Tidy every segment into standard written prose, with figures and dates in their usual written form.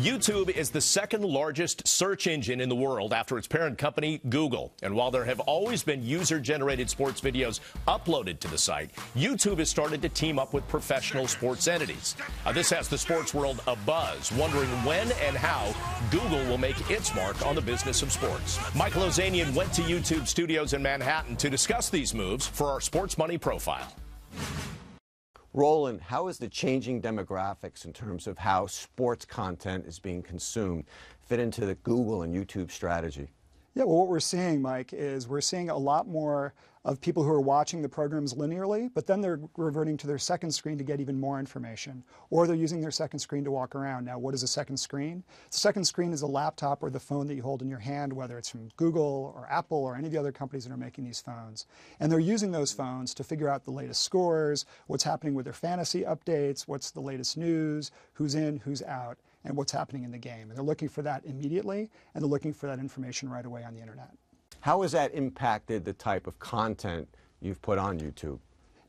YouTube is the second largest search engine in the world after its parent company, Google. And while there have always been user-generated sports videos uploaded to the site, YouTube has started to team up with professional sports entities. This has the sports world abuzz, wondering when and how Google will make its mark on the business of sports. Mike Ozanian went to YouTube studios in Manhattan to discuss these moves for our Sports Money Profile. Roland, how is the changing demographics in terms of how sports content is being consumed fit into the Google and YouTube strategy? Yeah, well, what we're seeing, Mike, is we're seeing a lot more of people who are watching the programs linearly, but then they're reverting to their second screen to get even more information, or they're using their second screen to walk around. Now, what is a second screen? The second screen is a laptop or the phone that you hold in your hand, whether it's from Google or Apple or any of the other companies that are making these phones. And they're using those phones to figure out the latest scores, what's happening with their fantasy updates, what's the latest news, who's in, who's out, and what's happening in the game. And they're looking for that immediately, and they're looking for that information right away on the internet. How has that impacted the type of content you've put on YouTube?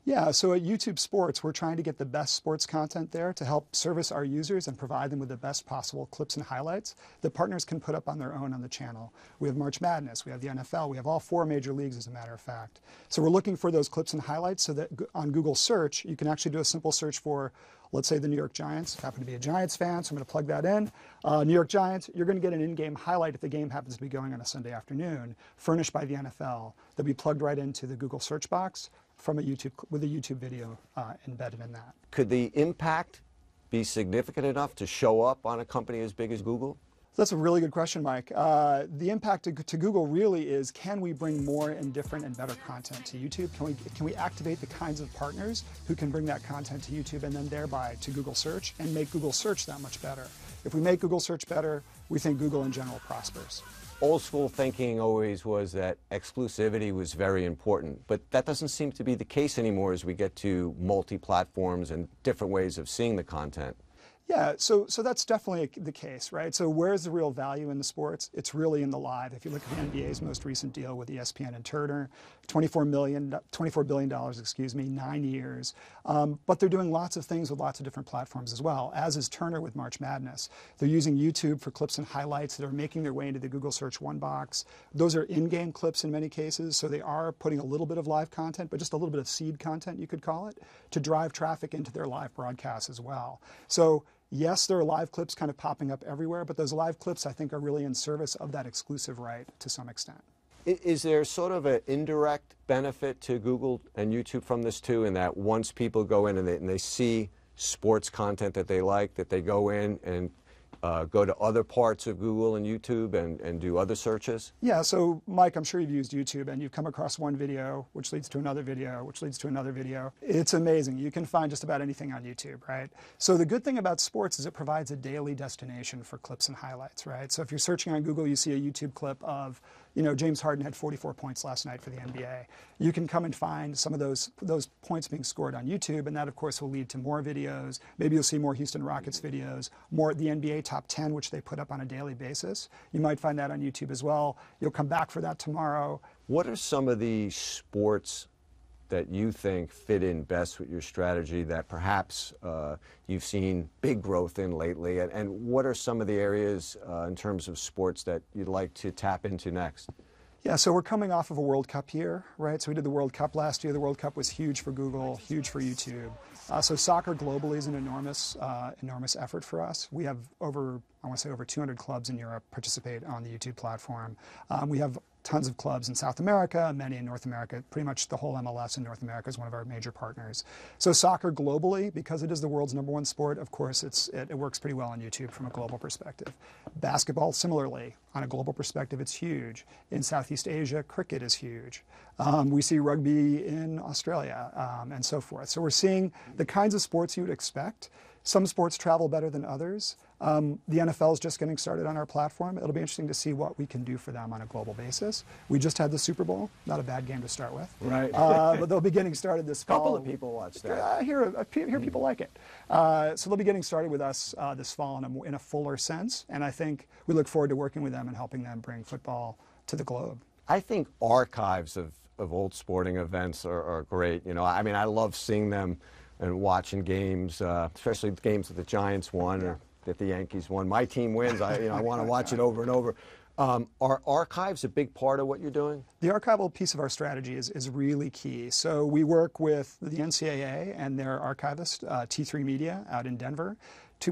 Yeah, so at YouTube Sports, we're trying to get the best sports content there to help service our users and provide them with the best possible clips and highlights that partners can put up on their own on the channel. We have March Madness, we have the NFL, we have all 4 major leagues, as a matter of fact. So we're looking for those clips and highlights so that on Google search, you can actually do a simple search for, let's say, the New York Giants. I happen to be a Giants fan, so I'm going to plug that in. New York Giants, you're going to get an in-game highlight if the game happens to be going on a Sunday afternoon, furnished by the NFL. They'll be plugged right into the Google search box from a YouTube, with a YouTube video embedded in that. Could the impact be significant enough to show up on a company as big as Google? That's a really good question, Mike. The impact to Google really is, can we bring more and different and better content to YouTube? Can we activate the kinds of partners who can bring that content to YouTube and then thereby to Google Search and make Google Search that much better? If we make Google Search better, we think Google in general prospers. Old school thinking always was that exclusivity was very important, but that doesn't seem to be the case anymore as we get to multi-platforms and different ways of seeing the content. Yeah, so that's definitely the case, right? So where's the real value in the sports? It's really in the live. If you look at the NBA's most recent deal with ESPN and Turner, $24 billion, excuse me, 9 years. But they're doing lots of things with lots of different platforms as well, as is Turner with March Madness. They're using YouTube for clips and highlights that are making their way into the Google Search One box. Those are in-game clips in many cases, so they are putting a little bit of live content, but just a little bit of seed content, you could call it, to drive traffic into their live broadcasts as well. So yes, there are live clips kind of popping up everywhere, but those live clips, I think, are really in service of that exclusive right to some extent. Is there sort of an indirect benefit to Google and YouTube from this too, in that once people go in and they see sports content that they like, that they go in and go to other parts of Google and YouTube and do other searches? Yeah, so Mike, I'm sure you've used YouTube and you've come across one video, which leads to another video, which leads to another video. It's amazing. You can find just about anything on YouTube, right? So the good thing about sports is it provides a daily destination for clips and highlights, right? So if you're searching on Google, you see a YouTube clip of, you know, James Harden had 44 points last night for the NBA. You can come and find some of those points being scored on YouTube, and that, of course, will lead to more videos. Maybe you'll see more Houston Rockets videos, more the NBA Top 10, which they put up on a daily basis. You might find that on YouTube as well. You'll come back for that tomorrow. What are some of the sports that you think fit in best with your strategy that perhaps you've seen big growth in lately? And what are some of the areas in terms of sports that you'd like to tap into next? Yeah, so we're coming off of a World Cup year, right? So we did the World Cup last year. The World Cup was huge for Google, huge for YouTube. So soccer globally is an enormous effort for us. We have over 200 clubs in Europe participate on the YouTube platform. We have tons of clubs in South America, many in North America. Pretty much the whole MLS in North America is one of our major partners. So soccer globally, because it is the world's #1 sport, of course, it works pretty well on YouTube from a global perspective. Basketball, similarly, on a global perspective, it's huge. In Southeast Asia, cricket is huge. We see rugby in Australia and so forth. So we're seeing the kinds of sports you would expect. Some sports travel better than others. The NFL is just getting started on our platform. It'll be interesting to see what we can do for them on a global basis. We just had the Super Bowl, not a bad game to start with. Right. But they'll be getting started this fall. A couple of people watch that. I hear people like it. So they'll be getting started with us this fall in a fuller sense. And I think we look forward to working with them and helping them bring football to the globe. I think archives of old sporting events are great. You know, I mean, I love seeing them and watching games, especially games that the Giants won, or that the Yankees won. My team wins. I want to watch it over and over. Are archives a big part of what you're doing? The archival piece of our strategy is really key. So we work with the NCAA and their archivist, T3 Media, out in Denver.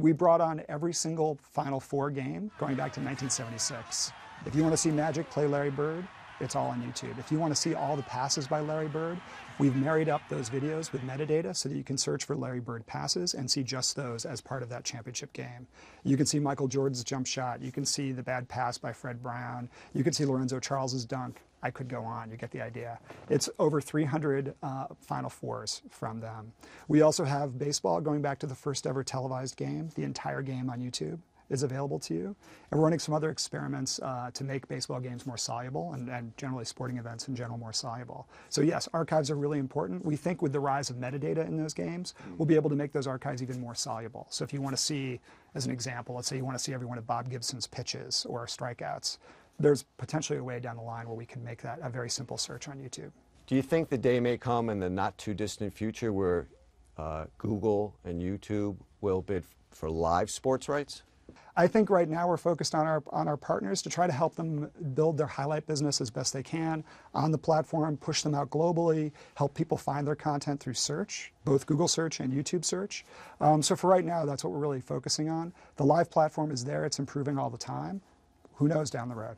We brought on every single Final Four game going back to 1976. If you want to see Magic play Larry Bird, it's all on YouTube. If you want to see all the passes by Larry Bird, we've married up those videos with metadata so that you can search for Larry Bird passes and see just those as part of that championship game. You can see Michael Jordan's jump shot. You can see the bad pass by Fred Brown. You can see Lorenzo Charles's dunk. I could go on. You get the idea. It's over 300 Final Fours from them. We also have baseball going back to the first ever televised game. The entire game on YouTube is available to you. And we're running some other experiments to make baseball games more soluble and generally sporting events in general more soluble. So yes, archives are really important. We think with the rise of metadata in those games, we'll be able to make those archives even more soluble. So if you want to see, as an example, let's say you want to see every one of Bob Gibson's pitches or strikeouts, there's potentially a way down the line where we can make that a very simple search on YouTube. Do you think the day may come in the not too distant future where Google and YouTube will bid for live sports rights? I think right now we're focused on our partners to try to help them build their highlight business as best they can on the platform, push them out globally, help people find their content through search, both Google search and YouTube search. So for right now, that's what we're really focusing on. The live platform is there. It's improving all the time. Who knows down the road?